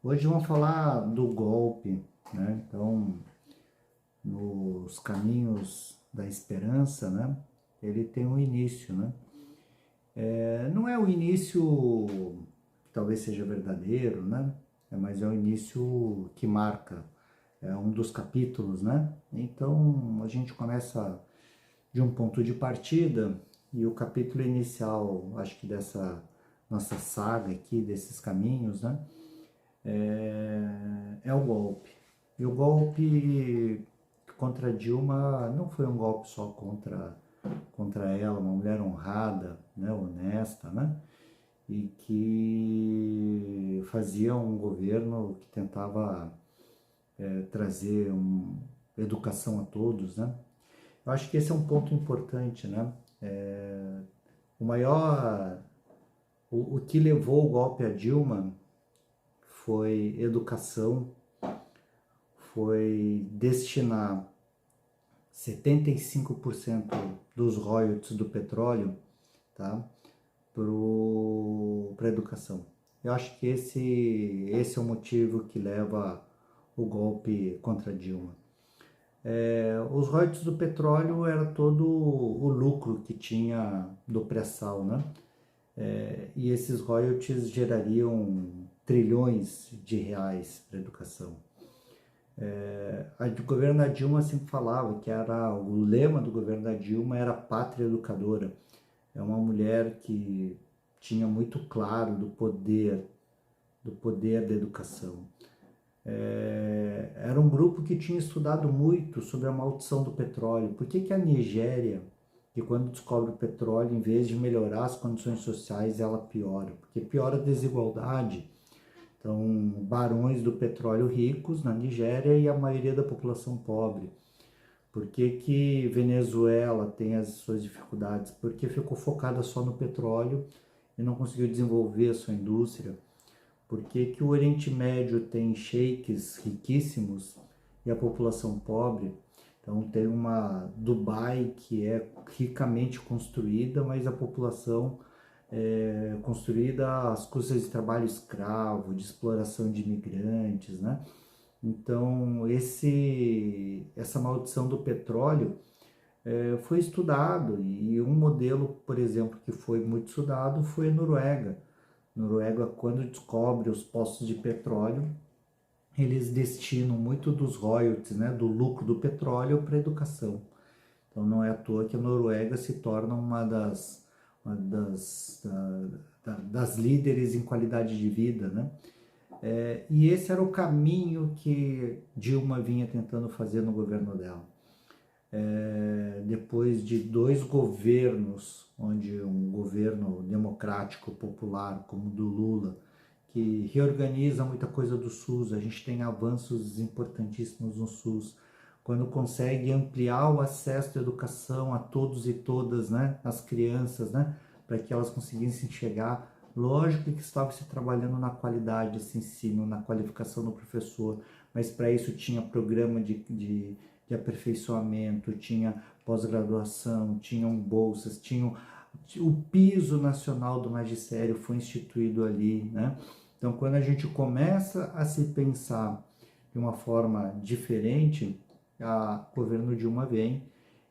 Hoje vamos falar do golpe, né? Então, nos caminhos da esperança, né? Ele tem um início, né? Não é o início que talvez seja verdadeiro, né? Mas é o início que marca, é um dos capítulos, né? Então, a gente começa de um ponto de partida e o capítulo inicial, acho que dessa nossa saga aqui, desses caminhos, né? É o golpe. E o golpe contra Dilma não foi um golpe só contra ela, uma mulher honrada, né, honesta, né, e que fazia um governo que tentava trazer educação a todos, né. Eu acho que esse é um ponto importante, né. O maior, o que levou o golpe a Dilma foi educação, foi destinar 75% dos royalties do petróleo, tá, para a educação. Eu acho que esse é o motivo que leva o golpe contra Dilma. Os royalties do petróleo era todo o lucro que tinha do pré-sal, né? E esses royalties gerariam trilhões de reais para a educação. O governo da Dilma sempre falava que o lema do governo da Dilma era pátria educadora. É uma mulher que tinha muito claro do poder da educação. Era um grupo que tinha estudado muito sobre a maldição do petróleo. Por que a Nigéria, que quando descobre o petróleo, em vez de melhorar as condições sociais, ela piora? Porque piora a desigualdade. Então, barões do petróleo ricos na Nigéria e a maioria da população pobre. Por que Venezuela tem as suas dificuldades? Porque ficou focada só no petróleo e não conseguiu desenvolver a sua indústria. Por que o Oriente Médio tem sheiks riquíssimos e a população pobre? Então tem uma Dubai que é ricamente construída, mas a população construída às custas de trabalho escravo, de exploração de imigrantes, né? Então, essa maldição do petróleo foi estudado, e um modelo, por exemplo, que foi muito estudado foi a Noruega. Noruega, quando descobre os poços de petróleo, eles destinam muito dos royalties, né, do lucro do petróleo para a educação. Então, não é à toa que a Noruega se torna uma das líderes em qualidade de vida, né? E esse era o caminho que Dilma vinha tentando fazer no governo dela. Depois de 2 governos, onde um governo democrático popular, como o do Lula, que reorganiza muita coisa do SUS, a gente tem avanços importantíssimos no SUS, quando consegue ampliar o acesso à educação a todos e todas, né, as crianças, né, para que elas conseguissem chegar. Lógico que estava se trabalhando na qualidade desse ensino, na qualificação do professor, mas para isso tinha programa de aperfeiçoamento, tinha pós-graduação, tinham bolsas, o piso nacional do magistério foi instituído ali, né? Então, quando a gente começa a se pensar de uma forma diferente, o governo Dilma vem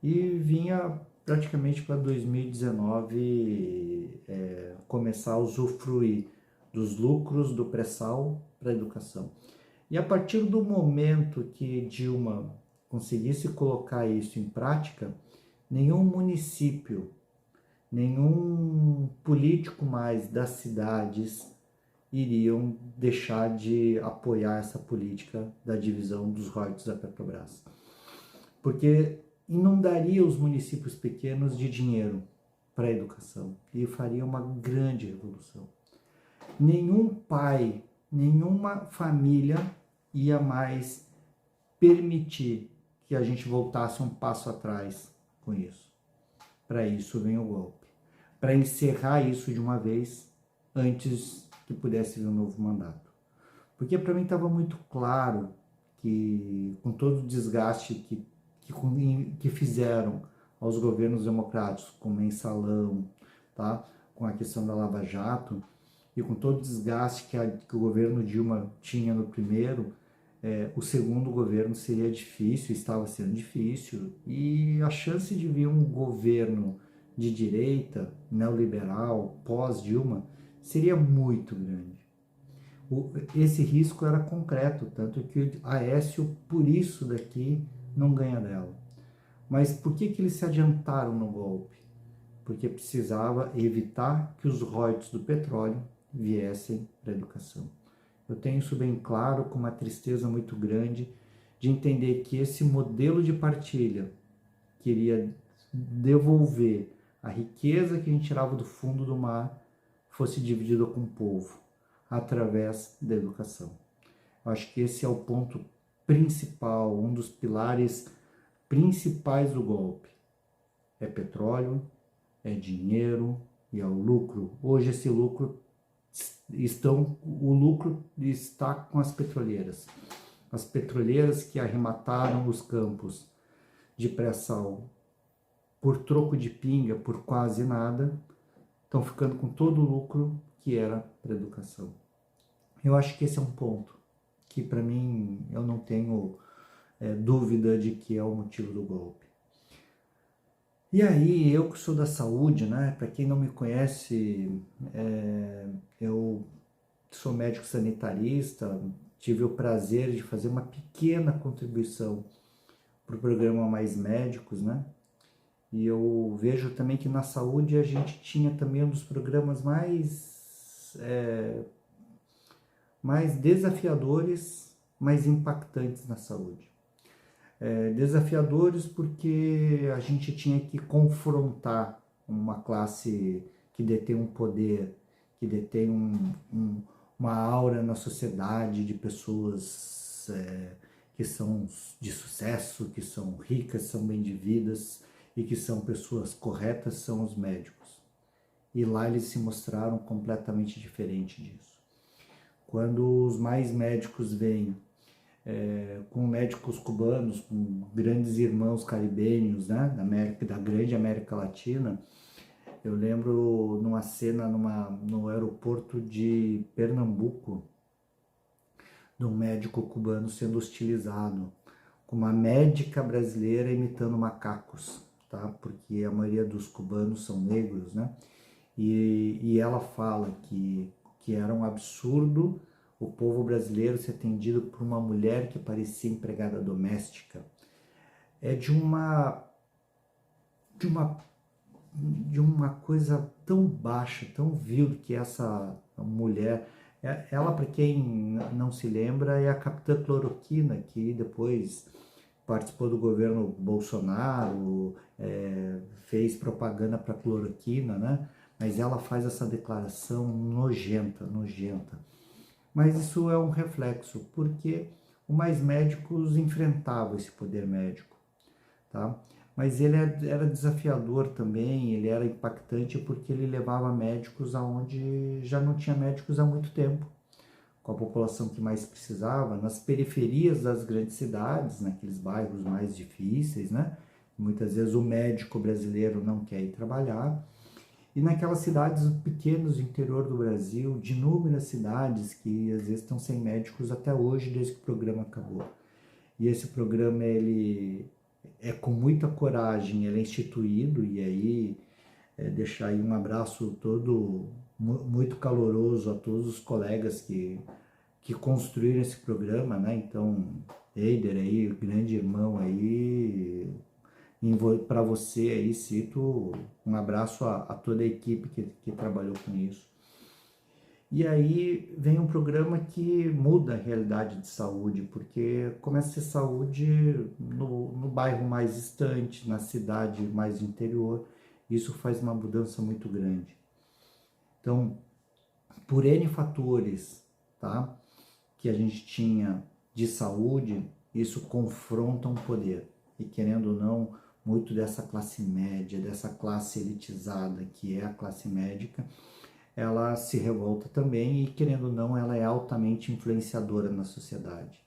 e vinha praticamente para 2019 começar a usufruir dos lucros do pré-sal para a educação. E a partir do momento que Dilma conseguisse colocar isso em prática, nenhum município, nenhum político mais das cidades iriam deixar de apoiar essa política da divisão dos royalties da Petrobras. Porque inundaria os municípios pequenos de dinheiro para a educação e faria uma grande revolução. Nenhum pai, nenhuma família ia mais permitir que a gente voltasse um passo atrás com isso. Para isso vem o golpe. Para encerrar isso de uma vez, antes que pudesse vir um novo mandato. Porque para mim estava muito claro que, com todo o desgaste que fizeram aos governos democráticos, com o mensalão, tá? Com a questão da Lava Jato, e com todo o desgaste que o governo Dilma tinha no primeiro, o segundo governo seria difícil, estava sendo difícil, e a chance de vir um governo de direita, neoliberal, pós-Dilma, seria muito grande. Esse risco era concreto, tanto que o Aécio, por isso daqui, não ganha dela. Mas por que eles se adiantaram no golpe? Porque precisava evitar que os royalties do petróleo viessem para a educação. Eu tenho isso bem claro, com uma tristeza muito grande, de entender que esse modelo de partilha queria devolver a riqueza que a gente tirava do fundo do mar fosse dividida com o povo, através da educação. Eu acho que esse é o ponto principal, um dos pilares principais do golpe. É petróleo, é dinheiro e é o lucro. Hoje esse lucro o lucro está com as petroleiras. As petroleiras que arremataram os campos de pré-sal por troco de pinga, por quase nada, estão ficando com todo o lucro que era para a educação. Eu acho que esse é um ponto que, para mim, eu não tenho dúvida de que é o motivo do golpe. E aí, eu que sou da saúde, né? Para quem não me conhece, eu sou médico sanitarista, tive o prazer de fazer uma pequena contribuição para o programa Mais Médicos, né? E eu vejo também que na saúde a gente tinha também um dos programas mais desafiadores, mais impactantes na saúde. Desafiadores porque a gente tinha que confrontar uma classe que detém um poder, que detém uma aura na sociedade de pessoas que são de sucesso, que são ricas, são bem-de-vidas e que são pessoas corretas, são os médicos. E lá eles se mostraram completamente diferentes disso. Quando os mais médicos vêm com médicos cubanos, com grandes irmãos caribenhos, né, da grande América Latina. Eu lembro numa cena no aeroporto de Pernambuco, de um médico cubano sendo hostilizado, com uma médica brasileira imitando macacos, tá? Porque a maioria dos cubanos são negros, né? E ela fala que era um absurdo o povo brasileiro ser atendido por uma mulher que parecia empregada doméstica. É de uma coisa tão baixa, tão vil que essa mulher. Ela, para quem não se lembra, é a Capitã Cloroquina, que depois participou do governo Bolsonaro, fez propaganda para cloroquina, né? Mas ela faz essa declaração nojenta. Mas isso é um reflexo, porque o Mais Médicos enfrentava esse poder médico, tá? Mas ele era desafiador também, ele era impactante porque ele levava médicos aonde já não tinha médicos há muito tempo, com a população que mais precisava, nas periferias das grandes cidades, naqueles bairros mais difíceis, né? Muitas vezes o médico brasileiro não quer ir trabalhar. E naquelas cidades pequenas do interior do Brasil, de inúmeras cidades que às vezes estão sem médicos até hoje, desde que o programa acabou. E esse programa, ele é com muita coragem, ele é instituído, e aí deixar aí um abraço todo muito caloroso a todos os colegas que construíram esse programa, né? Então, Eider aí, grande irmão aí, para você aí, cito um abraço a toda a equipe que trabalhou com isso. E aí vem um programa que muda a realidade de saúde, porque começa a ser saúde no bairro mais distante, na cidade mais interior. Isso faz uma mudança muito grande. Então, por N fatores, tá, que a gente tinha de saúde, isso confronta um poder. E querendo ou não, muito dessa classe média, dessa classe elitizada que é a classe médica, ela se revolta também e, querendo ou não, ela é altamente influenciadora na sociedade.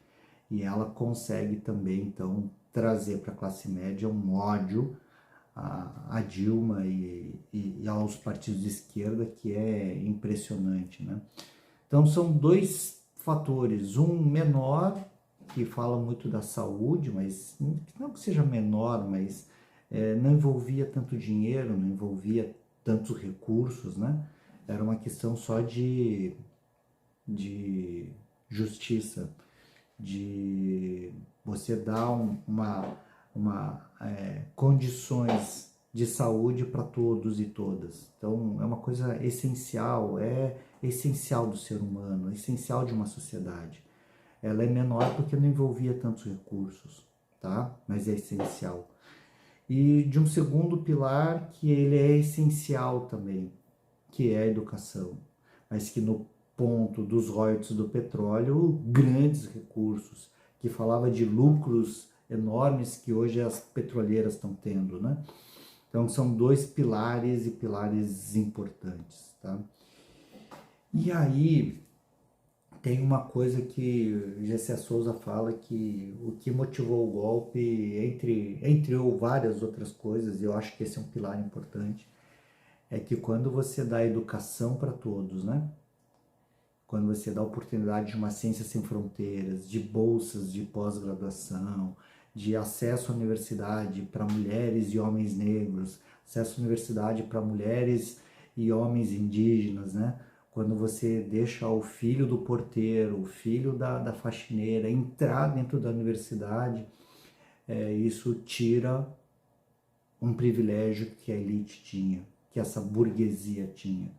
E ela consegue também, então, trazer para a classe média um ódio a Dilma e aos partidos de esquerda, que é impressionante, né? Então são dois fatores, um menor, que fala muito da saúde, mas não que seja menor, mas não envolvia tanto dinheiro, não envolvia tantos recursos, né? Era uma questão só de justiça, de você dar condições de saúde para todos e todas. Então é uma coisa essencial, é essencial do ser humano, é essencial de uma sociedade. Ela é menor porque não envolvia tantos recursos, tá? Mas é essencial. E de um segundo pilar que ele é essencial também, que é a educação, mas que no ponto dos royalties do petróleo, grandes recursos, que falava de lucros enormes que hoje as petroleiras estão tendo, né? Então são dois pilares e pilares importantes, tá? E aí tem uma coisa que Gessé Souza fala que o que motivou o golpe, entre várias outras coisas, e eu acho que esse é um pilar importante, é que quando você dá educação para todos, né? Quando você dá a oportunidade de uma ciência sem fronteiras, de bolsas de pós-graduação, de acesso à universidade para mulheres e homens negros, acesso à universidade para mulheres e homens indígenas, né? Quando você deixa o filho do porteiro, o filho da faxineira entrar dentro da universidade, isso tira um privilégio que a elite tinha, que essa burguesia tinha.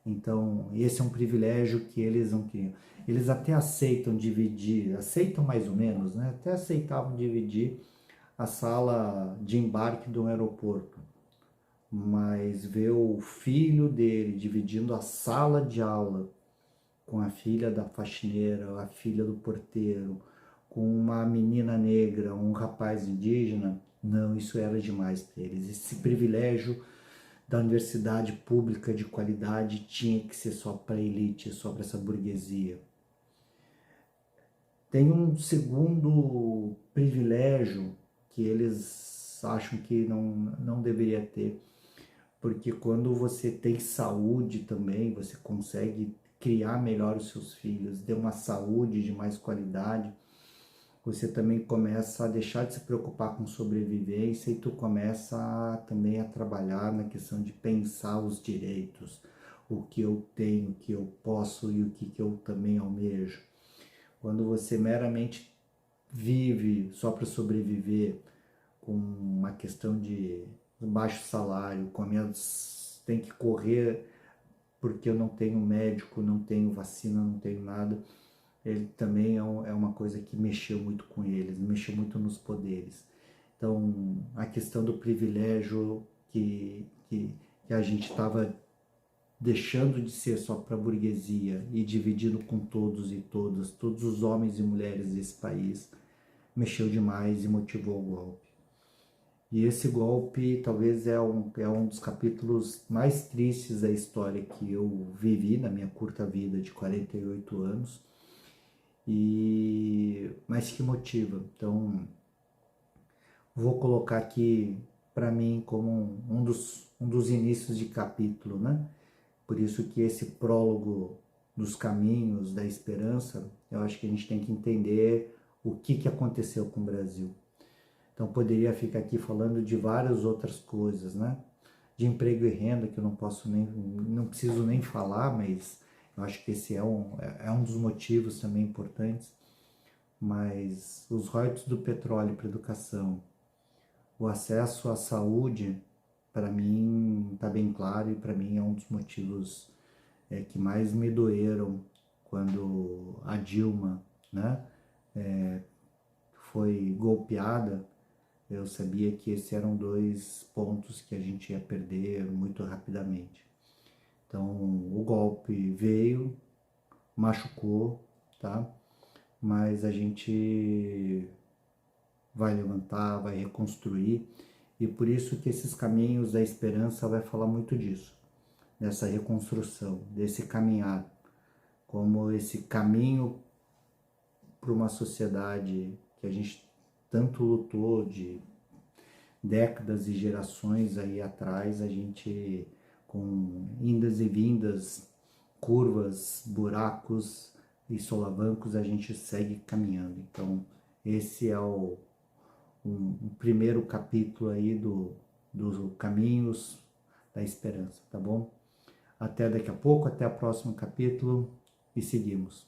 Então, esse é um privilégio que eles não queriam. Eles até aceitam dividir, aceitam mais ou menos, né? Até aceitavam dividir a sala de embarque do aeroporto. Mas ver o filho dele dividindo a sala de aula com a filha da faxineira, a filha do porteiro, com uma menina negra, um rapaz indígena, não, isso era demais para eles. Esse privilégio da universidade pública de qualidade tinha que ser só para a elite, só para essa burguesia. Tem um segundo privilégio que eles acham que não deveria ter, porque quando você tem saúde também, você consegue criar melhor os seus filhos, ter uma saúde de mais qualidade, você também começa a deixar de se preocupar com sobrevivência e tu começa também a trabalhar na questão de pensar os direitos, o que eu tenho, o que eu posso e o que eu também almejo. Quando você meramente vive só para sobreviver, com uma questão de baixo salário, tem que correr porque eu não tenho médico, não tenho vacina, não tenho nada, ele também é uma coisa que mexeu muito com eles, mexeu muito nos poderes. Então, a questão do privilégio que a gente estava deixando de ser só para a burguesia e dividindo com todos e todas, todos os homens e mulheres desse país, mexeu demais e motivou o golpe. E esse golpe talvez é um dos capítulos mais tristes da história que eu vivi na minha curta vida de 48 anos, mas que motiva. Então, vou colocar aqui para mim como um dos inícios de capítulo, né? Por isso que esse prólogo dos caminhos da esperança, eu acho que a gente tem que entender o que aconteceu com o Brasil. Então poderia ficar aqui falando de várias outras coisas, né? De emprego e renda, que eu não preciso nem falar, mas eu acho que esse é um dos motivos também importantes. Mas os royalties do petróleo para educação, o acesso à saúde, para mim está bem claro e para mim é um dos motivos que mais me doeram quando a Dilma, né, foi golpeada. Eu sabia que esses eram dois pontos que a gente ia perder muito rapidamente. Então, o golpe veio, machucou, tá? Mas a gente vai levantar, vai reconstruir, e por isso que esses caminhos da esperança vai falar muito disso, dessa reconstrução, desse caminhar, como esse caminho para uma sociedade que a gente tanto lutou décadas e gerações aí atrás, a gente, com indas e vindas, curvas, buracos e solavancos, a gente segue caminhando. Então, esse é um primeiro capítulo aí dos caminhos da esperança, tá bom? Até daqui a pouco, até o próximo capítulo e seguimos.